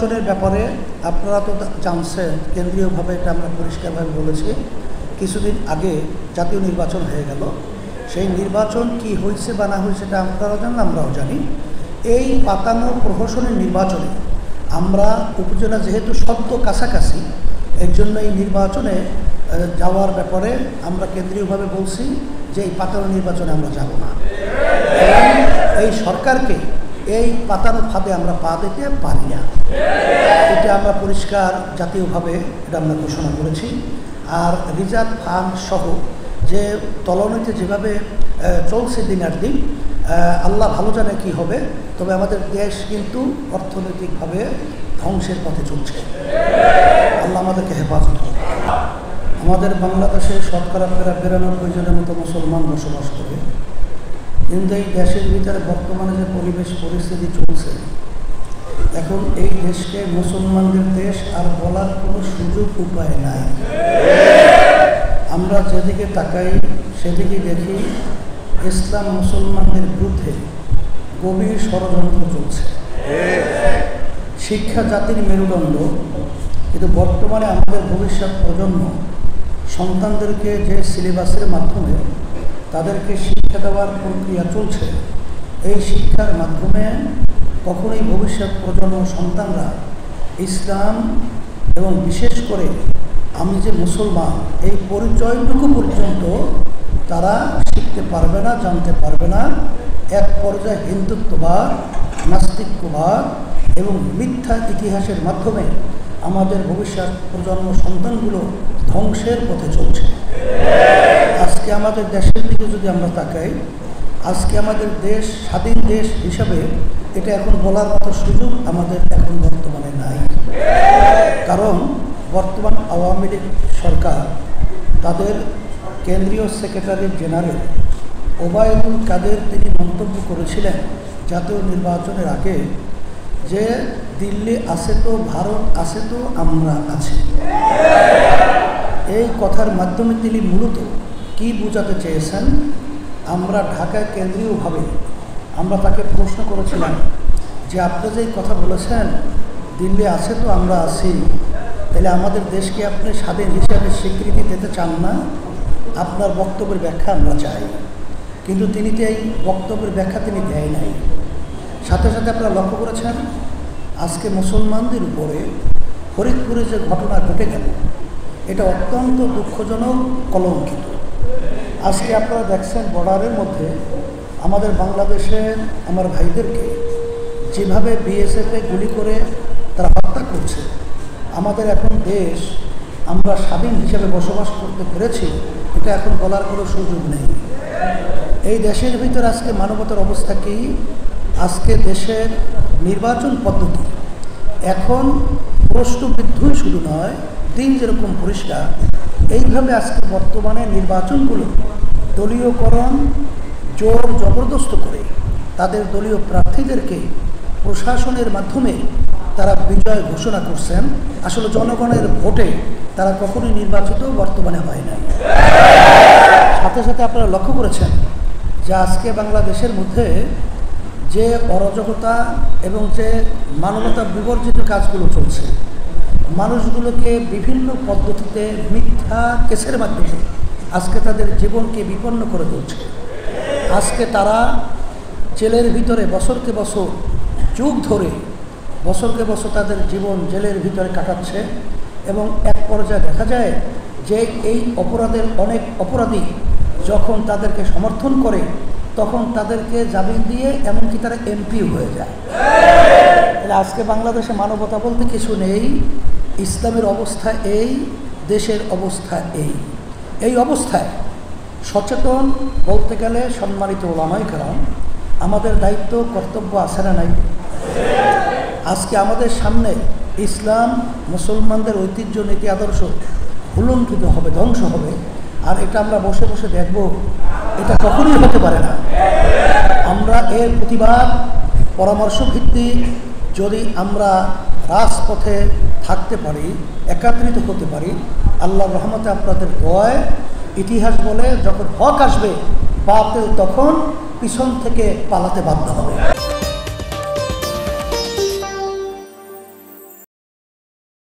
নির্বাচনের ব্যাপারে আপনারা তো জানছেন, কেন্দ্রীয়ভাবে এটা আমরা পরিষ্কারভাবে বলেছি। কিছুদিন আগে জাতীয় নির্বাচন হয়ে গেল। সেই নির্বাচন কি হয়েছে বা না হয়েছে এটা আপনারা জানেন, আমরাও জানি। এই পাতানো প্রহসনের নির্বাচনে আমরা উপজেলা যেহেতু সদ্য কাছাকাছি, এর জন্য এই নির্বাচনে যাওয়ার ব্যাপারে আমরা কেন্দ্রীয়ভাবে বলছি যে এই পাতানো নির্বাচনে আমরা যাব না। এই সরকারকে এই পাতানো ফাঁদে আমরা পা দিতে পারি না, এটা আমরা পরিষ্কার জাতীয়ভাবে এটা আমরা ঘোষণা করেছি। আর রিজার্ভ ফান্ড সহ যে তলনিতে যেভাবে চলছে দিনের দিন, আল্লাহ ভালো জানে কি হবে, তবে আমাদের দেশ কিন্তু অর্থনৈতিকভাবে ধ্বংসের পথে চলছে। আল্লাহ আমাদেরকে হেফাজত করে। আমাদের বাংলাদেশে শতকরা ৯২% মতো মুসলমান বসবাস করে, কিন্তু এই দেশের ভিতরে বর্তমানে যে পরিস্থিতি চলছে, এখন এই দেশকে মুসলমানদের দেশ আর বলার কোনো সুযোগ উপায় নাই। আমরা যেদিকে তাকাই সেদিকে দেখি ইসলাম মুসলমানদের বিরুদ্ধে গভীর ষড়যন্ত্র চলছে। শিক্ষা জাতির মেরুদণ্ড, কিন্তু বর্তমানে আমাদের ভবিষ্যৎ প্রজন্ম সন্তানদেরকে যে সিলেবাসের মাধ্যমে তাদেরকে শিক্ষা দেওয়ার প্রক্রিয়া চলছে, এই শিক্ষার মাধ্যমে কখনোই ভবিষ্যৎ প্রজন্ম সন্তানরা ইসলাম এবং বিশেষ করে আমি যে মুসলমান এই পরিচয়টুকু পর্যন্ত তারা শিখতে পারবে না, জানতে পারবে না। এক পর্যায়ে হিন্দুত্ববাদ, নাস্তিক্যবাদ এবং মিথ্যা ইতিহাসের মাধ্যমে আমাদের ভবিষ্যৎ প্রজন্ম সন্তানগুলো ধ্বংসের পথে চলছে। আজকে আমাদের দেশের দিকে যদি আমরা তাকাই, আজকে আমাদের দেশ স্বাধীন দেশ হিসাবে এটা এখন বলার মতো সুযোগ আমাদের এখন বর্তমানে নাই। কারণ বর্তমান আওয়ামী লীগ সরকার তাদের কেন্দ্রীয় সেক্রেটারি জেনারেল ওবায়দুল কাদের তিনি মন্তব্য করেছিলেন জাতীয় নির্বাচনের আগে যে দিল্লি আছে তো ভারত আছে তো আমরা আছি। এই কথার মাধ্যমে তিনি মূলত কি বোঝাতে চেয়েছেন, আমরা ঢাকায় কেন্দ্রীয়ভাবে আমরা তাকে প্রশ্ন করেছিলাম যে আপনি যে কথা বলেছেন দিল্লি আছে তো আমরা আছি, তাহলে আমাদের দেশকে আপনি স্বাধীন হিসাবে স্বীকৃতি দিতে চান না? আপনার বক্তব্যের ব্যাখ্যা আমরা চাই। কিন্তু তিনি তো এই বক্তব্যের ব্যাখ্যা তিনি দেয় নাই। সাথে সাথে আপনারা লক্ষ্য করেছেন আজকে মুসলমানদের উপরে ফরিদপুরে যে ঘটনা ঘটে গেল, এটা অত্যন্ত দুঃখজনক, কলঙ্কিত। আজকে আপনারা দেখছেন বর্ডারের মধ্যে আমাদের বাংলাদেশের আমার ভাইদেরকে যেভাবে বিএসএফে গুলি করে তারা হত্যা করছে। আমাদের এখন দেশ আমরা স্বাধীন হিসেবে বসবাস করতে পেরেছি, এটা এখন বলার কোনো সুযোগ নেই। এই দেশের ভিতরে আজকে মানবতার অবস্থা কি? আজকে দেশের নির্বাচন পদ্ধতি এখন প্রশ্নবিদ্ধই শুধু নয়, দিন যেরকম পরিষ্কার, এইভাবে আজকে বর্তমানে নির্বাচনগুলো দলীয়করণ জোর জবরদস্ত করে তাদের দলীয় প্রার্থীদেরকে প্রশাসনের মাধ্যমে তারা বিজয় ঘোষণা করছেন। আসলে জনগণের ভোটে তারা কখনোই নির্বাচিত বর্তমানে হয় নাই। সাথে সাথে আপনারা লক্ষ্য করেছেন যে আজকে বাংলাদেশের মধ্যে যে অরাজকতা এবং যে মানবতা বিবর্জিত কাজগুলো চলছে, মানুষগুলোকে বিভিন্ন পদ্ধতিতে মিথ্যা কেসের মাধ্যমে আজকে তাদের জীবনকে বিপন্ন করে তুলছে। আজকে তারা জেলের ভিতরে বছরকে বছর, যুগ ধরে বছরকে বছর তাদের জীবন জেলের ভিতরে কাটাচ্ছে। এবং এক পর্যায়ে দেখা যায় যে এই অপরাধের অনেক অপরাধী যখন তাদেরকে সমর্থন করে তখন তাদেরকে জামিন দিয়ে এমনকি তারা এমপিও হয়ে যায়। তাহলে আজকে বাংলাদেশে মানবতা বলতে কিছু নেই। ইসলামের অবস্থা এই, দেশের অবস্থা এই। এই অবস্থায় সচেতন বলতে গেলে সম্মানিত ওলামায়ে কেরাম, আমাদের দায়িত্ব কর্তব্য আছে না নাই? আজকে আমাদের সামনে ইসলাম মুসলমানদের ঐতিহ্য নীতি আদর্শ উলঙ্ঘিত হবে, ধ্বংস হবে, আর এটা আমরা বসে বসে দেখব, এটা কখনোই হতে পারে না। আমরা এর প্রতিবাদ পরামর্শ ভিত্তিক যদি আমরা রাজপথে থাকতে পারি, একত্রিত হতে পারি, আল্লাহর রহমতে আপনাদের দোয়ায় ইতিহাস বলে যখন হক আসবে বাতিল তখন পিছন থেকে পালাতে বাধ্য হবে।